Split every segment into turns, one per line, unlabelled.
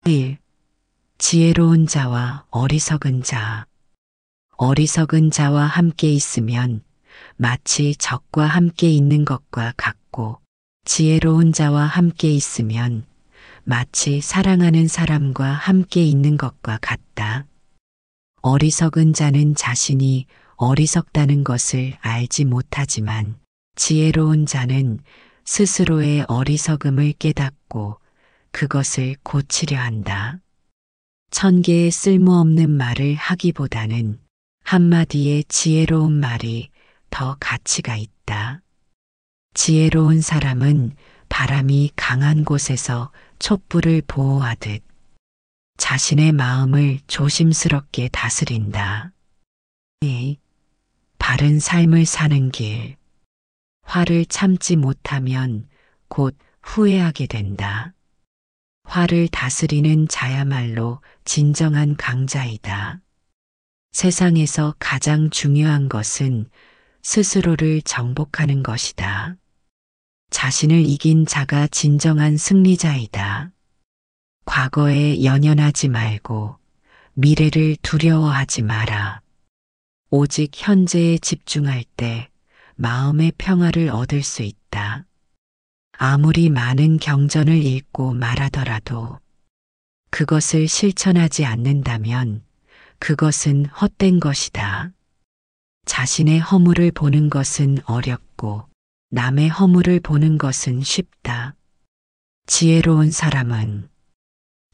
1. 지혜로운 자와 어리석은 자. 어리석은 자와 함께 있으면 마치 적과 함께 있는 것과 같고, 지혜로운 자와 함께 있으면 마치 사랑하는 사람과 함께 있는 것과 같다. 어리석은 자는 자신이 어리석다는 것을 알지 못하지만, 지혜로운 자는 스스로의 어리석음을 깨닫고 그것을 고치려 한다. 1000개의 쓸모없는 말을 하기보다는 한마디의 지혜로운 말이 더 가치가 있다. 지혜로운 사람은 바람이 강한 곳에서 촛불을 보호하듯 자신의 마음을 조심스럽게 다스린다. 2. 바른 삶을 사는 길. 화를 참지 못하면 곧 후회하게 된다. 화를 다스리는 자야말로 진정한 강자이다. 세상에서 가장 중요한 것은 스스로를 정복하는 것이다. 자신을 이긴 자가 진정한 승리자이다. 과거에 연연하지 말고 미래를 두려워하지 마라. 오직 현재에 집중할 때 마음의 평화를 얻을 수 있다. 아무리 많은 경전을 읽고 말하더라도 그것을 실천하지 않는다면 그것은 헛된 것이다. 자신의 허물을 보는 것은 어렵고 남의 허물을 보는 것은 쉽다. 지혜로운 사람은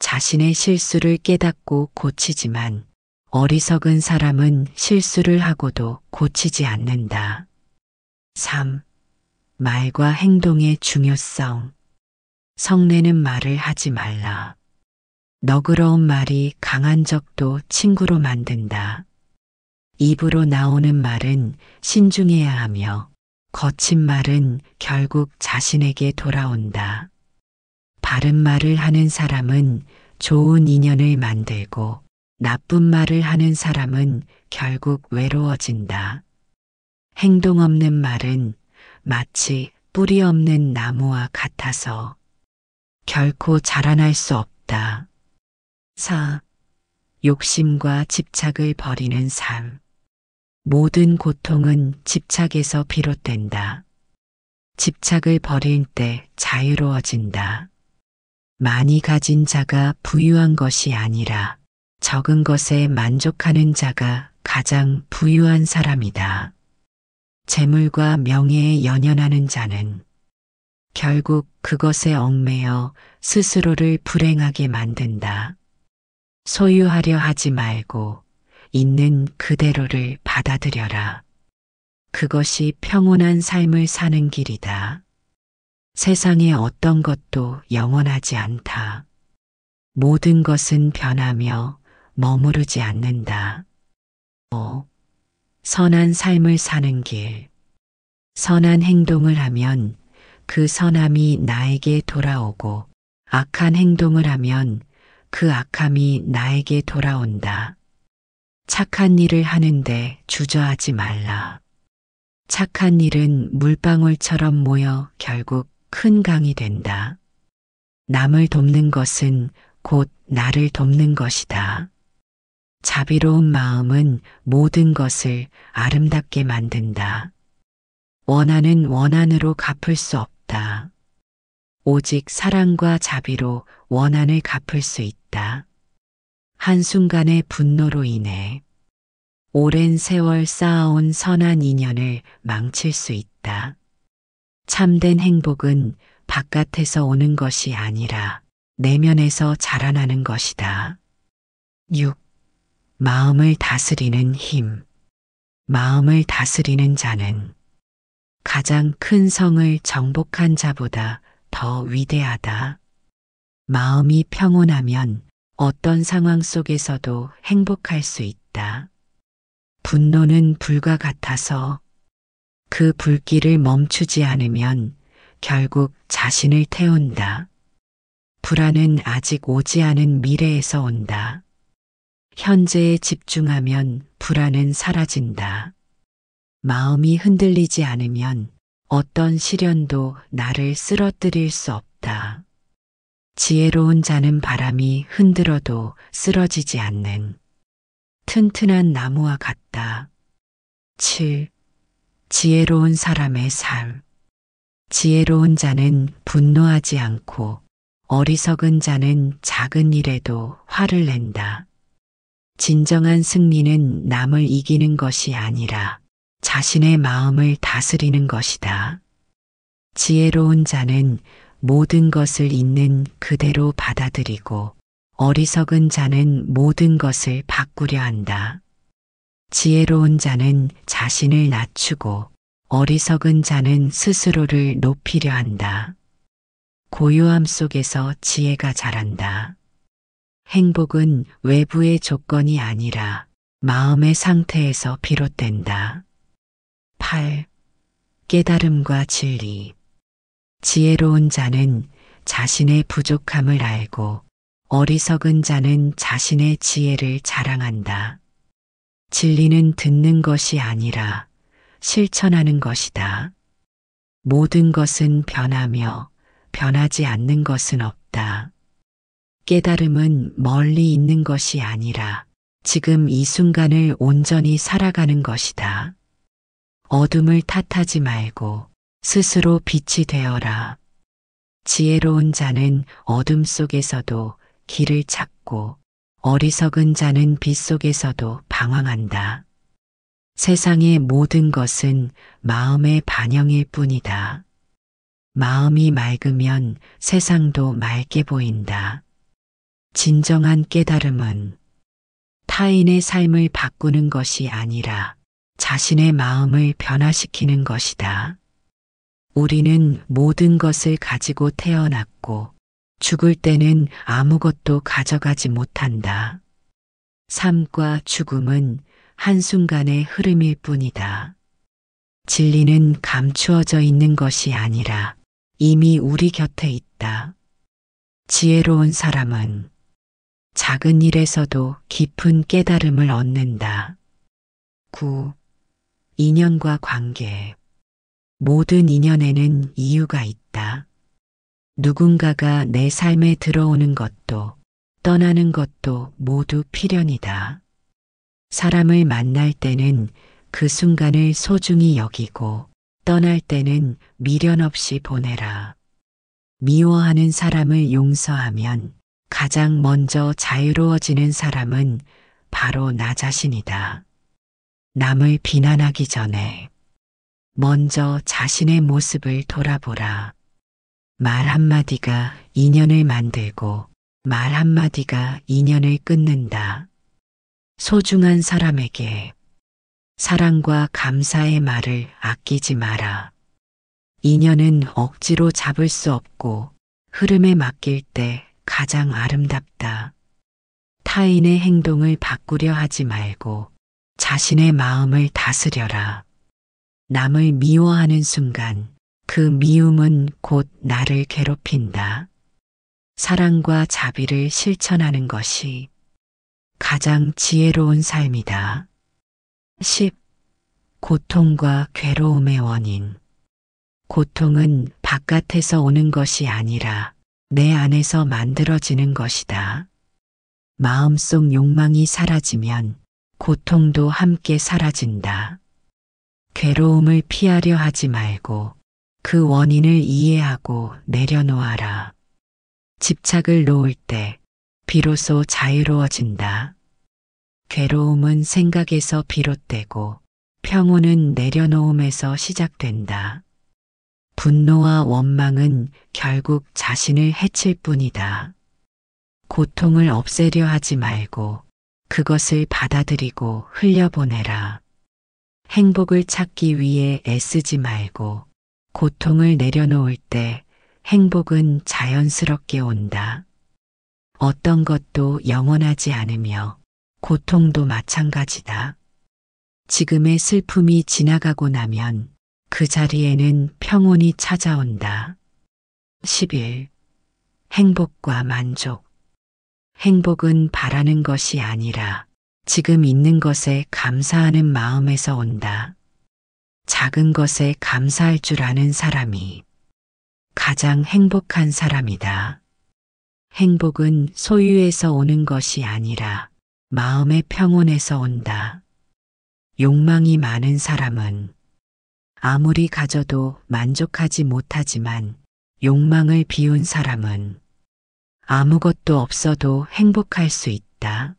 자신의 실수를 깨닫고 고치지만, 어리석은 사람은 실수를 하고도 고치지 않는다. 3. 말과 행동의 중요성. 성내는 말을 하지 말라. 너그러운 말이 강한 적도 친구로 만든다. 입으로 나오는 말은 신중해야 하며 거친 말은 결국 자신에게 돌아온다. 바른 말을 하는 사람은 좋은 인연을 만들고 나쁜 말을 하는 사람은 결국 외로워진다. 행동 없는 말은 마치 뿌리 없는 나무와 같아서 결코 자라날 수 없다. 4. 욕심과 집착을 버리는 삶. 모든 고통은 집착에서 비롯된다. 집착을 버릴 때 자유로워진다. 많이 가진 자가 부유한 것이 아니라 적은 것에 만족하는 자가 가장 부유한 사람이다. 재물과 명예에 연연하는 자는 결국 그것에 얽매여 스스로를 불행하게 만든다. 소유하려 하지 말고 있는 그대로를 받아들여라. 그것이 평온한 삶을 사는 길이다. 세상의 어떤 것도 영원하지 않다. 모든 것은 변하며 머무르지 않는다. 5. 선한 삶을 사는 길. 선한 행동을 하면 그 선함이 나에게 돌아오고, 악한 행동을 하면 그 악함이 나에게 돌아온다. 착한 일을 하는데 주저하지 말라. 착한 일은 물방울처럼 모여 결국 큰 강이 된다. 남을 돕는 것은 곧 나를 돕는 것이다. 자비로운 마음은 모든 것을 아름답게 만든다. 원한은 원한으로 갚을 수 없다. 오직 사랑과 자비로 원한을 갚을 수 있다. 한순간의 분노로 인해 오랜 세월 쌓아온 선한 인연을 망칠 수 있다. 참된 행복은 바깥에서 오는 것이 아니라 내면에서 자라나는 것이다. 6. 마음을 다스리는 힘. 마음을 다스리는 자는 가장 큰 성을 정복한 자보다 더 위대하다. 마음이 평온하면 어떤 상황 속에서도 행복할 수 있다. 분노는 불과 같아서 그 불길을 멈추지 않으면 결국 자신을 태운다. 불안은 아직 오지 않은 미래에서 온다. 현재에 집중하면 불안은 사라진다. 마음이 흔들리지 않으면 어떤 시련도 나를 쓰러뜨릴 수 없다. 지혜로운 자는 바람이 흔들어도 쓰러지지 않는 튼튼한 나무와 같다. 7. 지혜로운 사람의 삶. 지혜로운 자는 분노하지 않고 어리석은 자는 작은 일에도 화를 낸다. 진정한 승리는 남을 이기는 것이 아니라 자신의 마음을 다스리는 것이다. 지혜로운 자는 모든 것을 있는 그대로 받아들이고 어리석은 자는 모든 것을 바꾸려 한다. 지혜로운 자는 자신을 낮추고 어리석은 자는 스스로를 높이려 한다. 고요함 속에서 지혜가 자란다. 행복은 외부의 조건이 아니라 마음의 상태에서 비롯된다. 8. 깨달음과 진리. 지혜로운 자는 자신의 부족함을 알고 어리석은 자는 자신의 지혜를 자랑한다. 진리는 듣는 것이 아니라 실천하는 것이다. 모든 것은 변하며 변하지 않는 것은 없다. 깨달음은 멀리 있는 것이 아니라 지금 이 순간을 온전히 살아가는 것이다. 어둠을 탓하지 말고 스스로 빛이 되어라. 지혜로운 자는 어둠 속에서도 길을 찾고 어리석은 자는 빛 속에서도 방황한다. 세상의 모든 것은 마음의 반영일 뿐이다. 마음이 맑으면 세상도 맑게 보인다. 진정한 깨달음은 타인의 삶을 바꾸는 것이 아니라 자신의 마음을 변화시키는 것이다. 우리는 모든 것을 가지고 태어났고 죽을 때는 아무것도 가져가지 못한다. 삶과 죽음은 한순간의 흐름일 뿐이다. 진리는 감추어져 있는 것이 아니라 이미 우리 곁에 있다. 지혜로운 사람은 작은 일에서도 깊은 깨달음을 얻는다. 9. 인연과 관계. 모든 인연에는 이유가 있다. 누군가가 내 삶에 들어오는 것도 떠나는 것도 모두 필연이다. 사람을 만날 때는 그 순간을 소중히 여기고 떠날 때는 미련 없이 보내라. 미워하는 사람을 용서하면 가장 먼저 자유로워지는 사람은 바로 나 자신이다. 남을 비난하기 전에 먼저 자신의 모습을 돌아보라. 말 한마디가 인연을 만들고 말 한마디가 인연을 끊는다. 소중한 사람에게 사랑과 감사의 말을 아끼지 마라. 인연은 억지로 잡을 수 없고 흐름에 맡길 때 가장 아름답다. 타인의 행동을 바꾸려 하지 말고 자신의 마음을 다스려라. 남을 미워하는 순간 그 미움은 곧 나를 괴롭힌다. 사랑과 자비를 실천하는 것이 가장 지혜로운 삶이다. 10. 고통과 괴로움의 원인. 고통은 바깥에서 오는 것이 아니라 내 안에서 만들어지는 것이다. 마음속 욕망이 사라지면 고통도 함께 사라진다. 괴로움을 피하려 하지 말고 그 원인을 이해하고 내려놓아라. 집착을 놓을 때 비로소 자유로워진다. 괴로움은 생각에서 비롯되고 평온은 내려놓음에서 시작된다. 분노와 원망은 결국 자신을 해칠 뿐이다. 고통을 없애려 하지 말고 그것을 받아들이고 흘려보내라. 행복을 찾기 위해 애쓰지 말고 고통을 내려놓을 때 행복은 자연스럽게 온다. 어떤 것도 영원하지 않으며 고통도 마찬가지다. 지금의 슬픔이 지나가고 나면 그 자리에는 평온이 찾아온다. 11. 행복과 만족. 행복은 바라는 것이 아니라 지금 있는 것에 감사하는 마음에서 온다. 작은 것에 감사할 줄 아는 사람이 가장 행복한 사람이다. 행복은 소유에서 오는 것이 아니라 마음의 평온에서 온다. 욕망이 많은 사람은 아무리 가져도 만족하지 못하지만 욕망을 비운 사람은 아무것도 없어도 행복할 수 있다.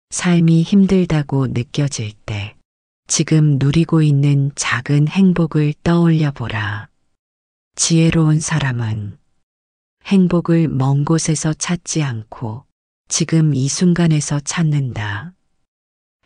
삶이 힘들다고 느껴질 때 지금 누리고 있는 작은 행복을 떠올려 보라. 지혜로운 사람은 행복을 먼 곳에서 찾지 않고 지금 이 순간에서 찾는다.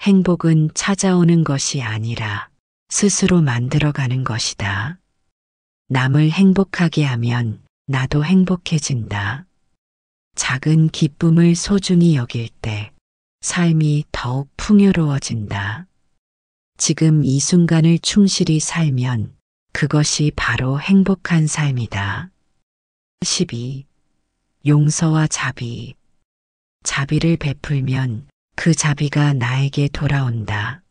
행복은 찾아오는 것이 아니라 스스로 만들어가는 것이다. 남을 행복하게 하면 나도 행복해진다. 작은 기쁨을 소중히 여길 때 삶이 더욱 풍요로워진다. 지금 이 순간을 충실히 살면 그것이 바로 행복한 삶이다. 12. 용서와 자비. 자비를 베풀면 그 자비가 나에게 돌아온다.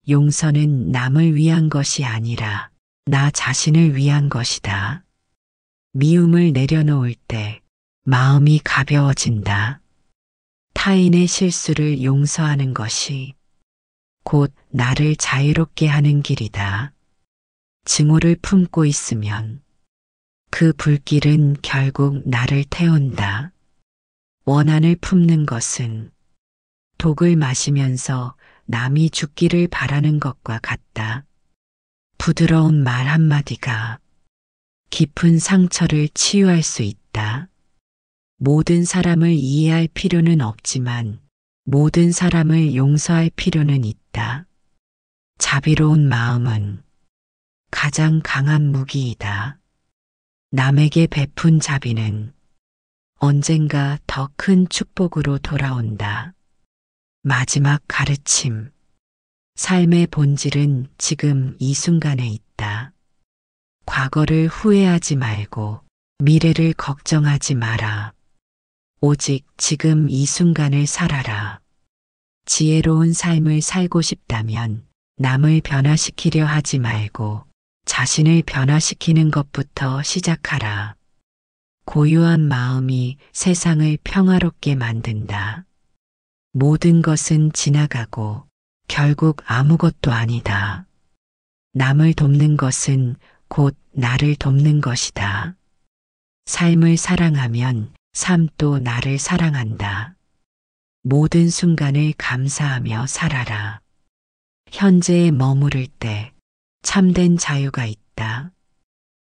용서는 남을 위한 것이 아니라 나 자신을 위한 것이다. 미움을 내려놓을 때 마음이 가벼워진다. 타인의 실수를 용서하는 것이 곧 나를 자유롭게 하는 길이다. 증오를 품고 있으면 그 불길은 결국 나를 태운다. 원한을 품는 것은 독을 마시면서 남이 죽기를 바라는 것과 같다. 부드러운 말 한마디가 깊은 상처를 치유할 수 있다. 모든 사람을 이해할 필요는 없지만 모든 사람을 용서할 필요는 있다. 자비로운 마음은 가장 강한 무기이다. 남에게 베푼 자비는 언젠가 더 큰 축복으로 돌아온다. 마지막 가르침. 삶의 본질은 지금 이 순간에 있다. 과거를 후회하지 말고 미래를 걱정하지 마라. 오직 지금 이 순간을 살아라. 지혜로운 삶을 살고 싶다면 남을 변화시키려 하지 말고 자신을 변화시키는 것부터 시작하라. 고요한 마음이 세상을 평화롭게 만든다. 모든 것은 지나가고 결국 아무것도 아니다. 남을 돕는 것은 곧 나를 돕는 것이다. 삶을 사랑하면 삶도 나를 사랑한다. 모든 순간을 감사하며 살아라. 현재에 머무를 때 참된 자유가 있다.